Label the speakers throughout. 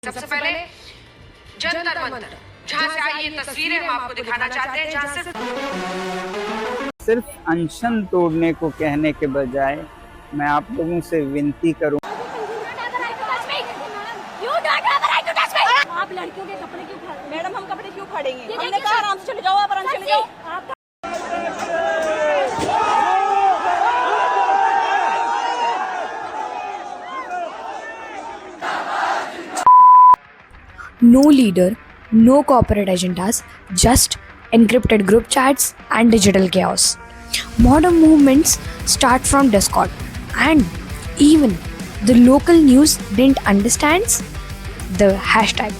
Speaker 1: सबसे पहले जंतर मंतर, जहां से आई ये तस्वीरें हम आपको दिखाना चाहते हैं, जहां
Speaker 2: सिर्फ अनशन तोड़ने को कहने के बजाय मैं आप लोगों से विनती करूं,
Speaker 3: आप लड़कियों के कपड़े क्यों फाड़ेंगे? मैडम हम कपड़े क्यों फाड़ेंगे? हमने कहा आराम से चले जाओ, आप आराम से चले जाओ।
Speaker 4: No leader, no corporate agendas, just encrypted group chats and digital chaos. Modern movements start from Discord, and even the local news didn't understand the hashtag.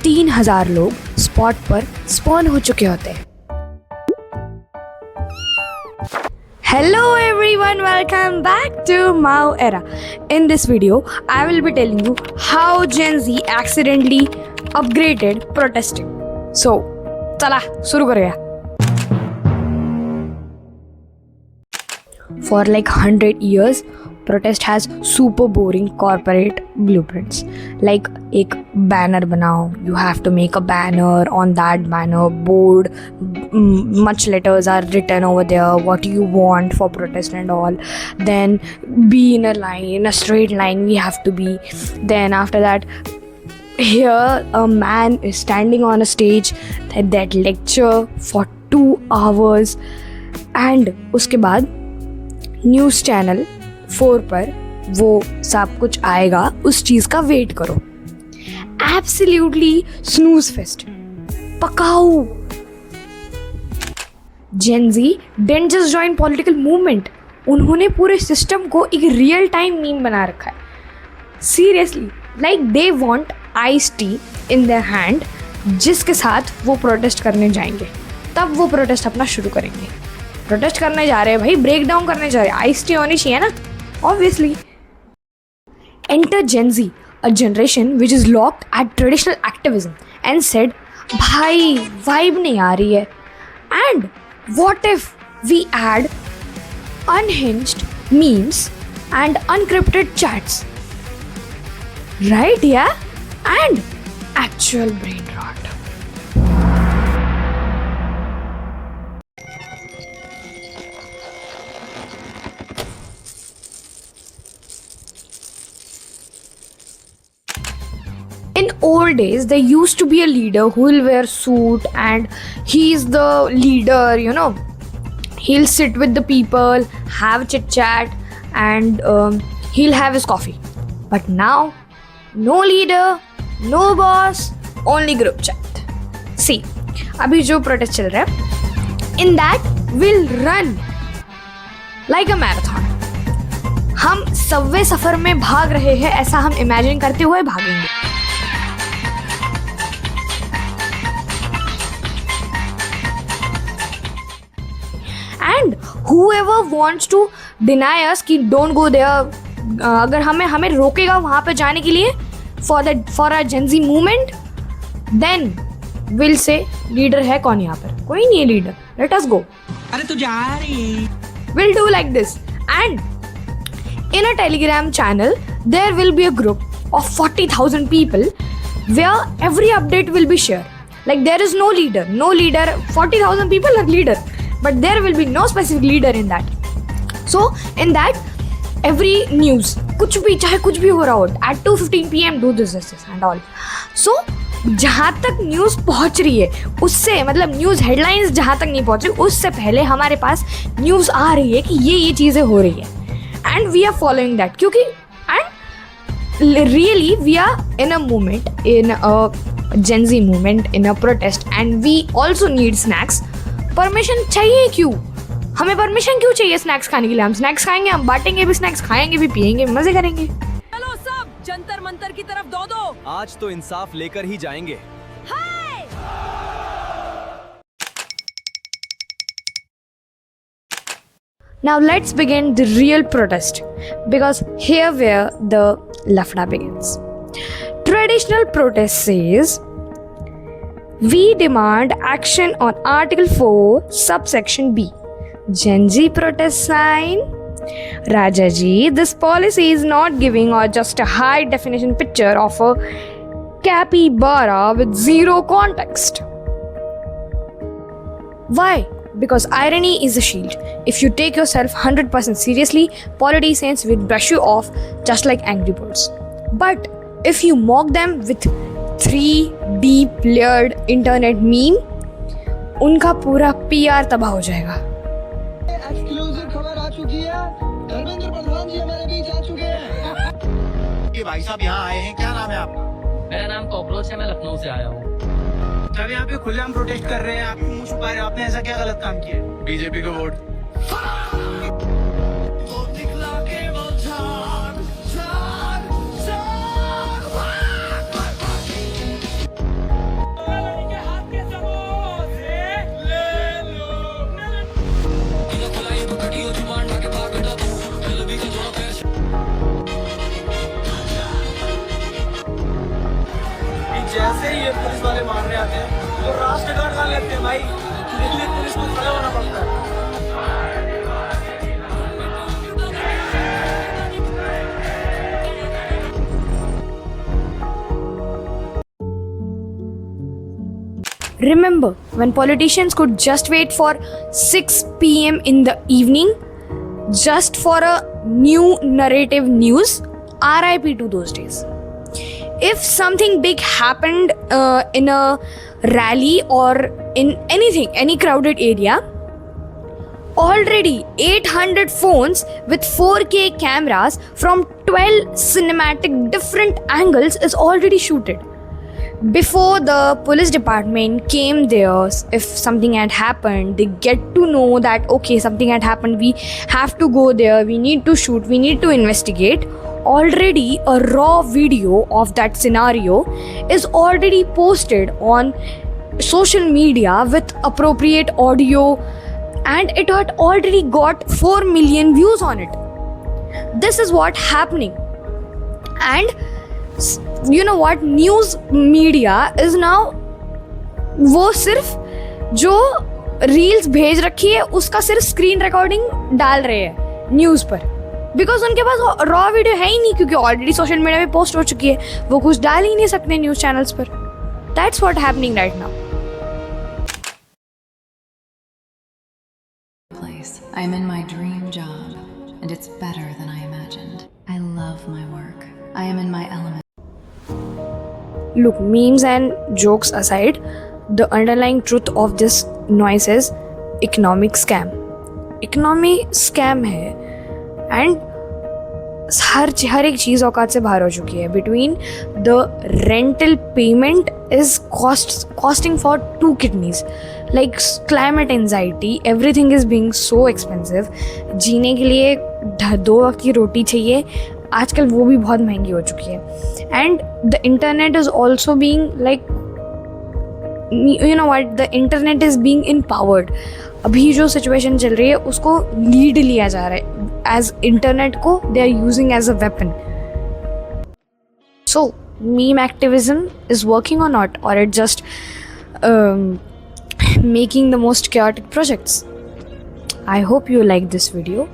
Speaker 4: 3000 लोग स्पॉट पर स्पॉन हो चुके होते हैं. Hello everyone, welcome back to Mao Era. In this video, I will be telling you how Gen Z accidentally upgraded protesting. So, चला शुरू करें. For like 100 years, protest has super boring corporate blueprints. Like एक banner बनाओ, you have to make a banner. On that banner, bold, much letters are written over there. What you want for protest and all. Then be in a line, in a straight line. We have to be. Then after that, here a man is standing on a stage that lecture for 2 hours. And उसके बाद news channel 4 पर वो सब कुछ आएगा, उस चीज़ का wait करो. Absolutely snooze fest. पकाऊ. Gen Z didn't just join political movement, उन्होंने पूरे सिस्टम को एक रियल टाइम मीम बना रखा है. Seriously, like they want ice tea in their hand, जिसके साथ वो प्रोटेस्ट करने जाएंगे. तब वो प्रोटेस्ट अपना शुरू करेंगे. प्रोटेस्ट करने जा रहे हैं भाई, ब्रेक डाउन करने जा रहे हैं, आइस टी होनी चाहिए ना, obviously. Enter Gen Z, a generation which is locked at traditional activism and said भाई वाइब नहीं आ रही है. And what if we add unhinged memes and unencrypted chats, right? या and actual brain rot. In old days, there used to be a leader who will wear suit and he's the leader, you know. He'll sit with the people, have chit chat, and he'll have his coffee. But now, no leader, no boss, only group chat. See, अभी जो protest चल रहा है, in that we'll run like a marathon. हम Subway सफर में भाग रहे हैं, ऐसा हम इमेजिन करते हुए भागेंगे. And whoever wants to deny us कि don't go there, अगर हमें रोकेगा वहाँ पे जाने के लिए for a Gen Z movement, then we'll say leader है कौन यहाँ पर? कोई नहीं है leader. Let us go.
Speaker 1: अरे तू जा रही.
Speaker 4: We'll do like this. And in a Telegram channel, there will be a group of 40,000 people where every update will be shared. Like there is no leader. 40,000 people are leader. But there will be no specific leader in that. So in that, every news, कुछ भी चाहे कुछ भी हो रहा हो, at 2:15 PM do this and all. So जहाँ तक न्यूज़ पहुँच रही है उससे, मतलब न्यूज़ हेडलाइंस जहाँ तक नहीं पहुँच रही उससे पहले हमारे पास न्यूज़ आ रही है कि ये चीज़ें हो रही है. And we are following that, क्योंकि and really we are in a movement, in a Gen Z movement, in a protest, and we also need snacks. Permission चाहिए क्यों? हमें परमिशन क्यों चाहिए स्नैक्स खाने के लिए? हम स्नैक्स खाएंगे, हम बांटेंगे भी स्नैक्स, खाएंगे भी, पिएंगे, मजे करेंगे.
Speaker 3: चलो सब जंतर मंतर की तरफ दो.
Speaker 5: आज तो इंसाफ लेकर ही जाएंगे.
Speaker 4: Now let's begin the real protest, because here where the lafda begins. Traditional protest says, we demand action on Article 4, subsection B. Gen Z protest sign, Rajaji, this policy is not giving or just a high definition picture of a capybara with zero context. Why? Because irony is a shield. If you take yourself 100% seriously, politicians will brush you off just like angry birds. But if you mock them with 3 deep layered internet meme, उनका पूरा PR तबाह हो जाएगा.
Speaker 6: Exclusive खबर आ चुकी है. धर्मेंद्र प्रधान जी हमारे बीच आ चुके हैं.
Speaker 7: ये भाई साहब यहाँ आए हैं, क्या नाम है आपका?
Speaker 8: मेरा नाम कॉकरोच है, मैं लखनऊ से आया हूँ.
Speaker 7: जब यहाँ पे खुलेआम प्रोटेस्ट कर रहे हैं, आप क्यों मुंह छुपा रहे हैं? आपने ऐसा क्या गलत काम किया? बीजेपी को वोट. जैसे ही ये पुलिस वाले मारने आते हैं तो राष्ट्र गार्ड डाल लेते हैं भाई. दिल्ली पुलिस को खड़ा होना पड़ता है.
Speaker 4: Remember when politicians could just wait for 6 p.m. in the evening just for a new narrative news? RIP to those days. If something big happened in a rally or in anything, any crowded area, already 800 phones with 4K cameras from 12 cinematic different angles is already shooted. Before the police department came there, if something had happened, they get to know that okay, something had happened, we have to go there, we need to shoot, we need to investigate. Already a raw video of that scenario is already posted on social media with appropriate audio, and it had already got 4 million views on it. This is what happening. And you know what, news media is now वो सिर्फ जो reels भेज रखी है उसका सिर्फ screen recording डाल रहे हैं न्यूज़ पर, बिकॉज उनके पास रॉ वीडियो है ही नहीं, क्योंकि ऑलरेडी सोशल मीडिया पे पोस्ट हो चुकी है, वो कुछ डाल ही नहीं सकते न्यूज़ चैनल्स पर. That's what happening right now.
Speaker 9: I'm in my dream job, and it's better than I imagined. I love my work. I am in my element.
Speaker 4: Look, memes and jokes aside, the underlying truth of this noise is economic scam. Economic scam है, and हर एक चीज़ औकात से बाहर हो चुकी है. Between the rental payment is costing for 2 kidneys. Like climate anxiety, everything is being so expensive. जीने के लिए 2 वक्त की रोटी चाहिए, आजकल वो भी बहुत महंगी हो चुकी है. And the internet is also being like, you know what, the internet is being empowered. अभी जो सिचुएशन चल रही है उसको लीड लिया जा रहा है एज इंटरनेट को they are using as a weapon. So meme activism is working or not, or it just making the most chaotic projects. I hope you like this video.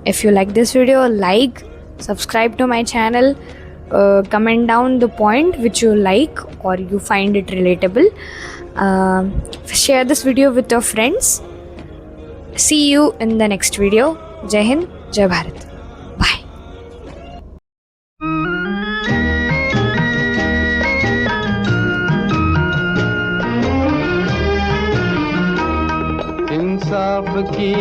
Speaker 4: If you like this video, like, subscribe to my channel, comment down the point which you like or you find it relatable. Share this video with your friends. See you in the next video. Jai Hind, Jai Bharat. Bye.
Speaker 2: इंसाफ की